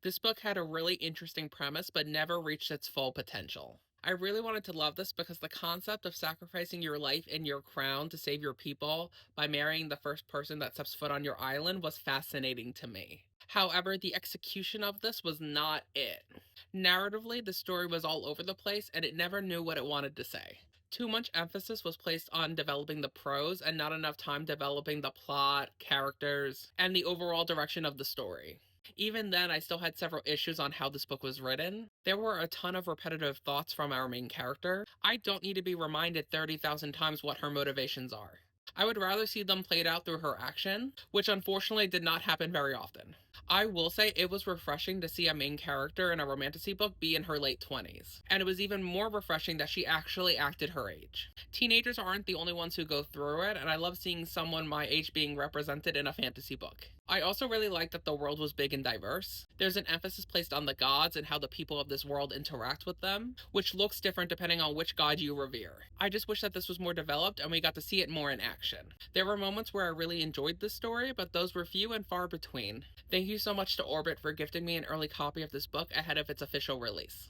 This book had a really interesting premise, but never reached its full potential. I really wanted to love this because the concept of sacrificing your life and your crown to save your people by marrying the first person that steps foot on your island was fascinating to me. However, the execution of this was not it. Narratively, the story was all over the place and it never knew what it wanted to say. Too much emphasis was placed on developing the prose and not enough time developing the plot, characters, and the overall direction of the story. Even then, I still had several issues on how this book was written. There were a ton of repetitive thoughts from our main character. I don't need to be reminded 30,000 times what her motivations are. I would rather see them played out through her action, which unfortunately did not happen very often. I will say it was refreshing to see a main character in a romantasy book be in her late 20s, and it was even more refreshing that she actually acted her age. Teenagers aren't the only ones who go through it, and I love seeing someone my age being represented in a fantasy book. I also really like that the world was big and diverse. There's an emphasis placed on the gods and how the people of this world interact with them, which looks different depending on which god you revere. I just wish that this was more developed and we got to see it more in action. There were moments where I really enjoyed this story, but those were few and far between. Thank you so much to Orbit for gifting me an early copy of this book ahead of its official release.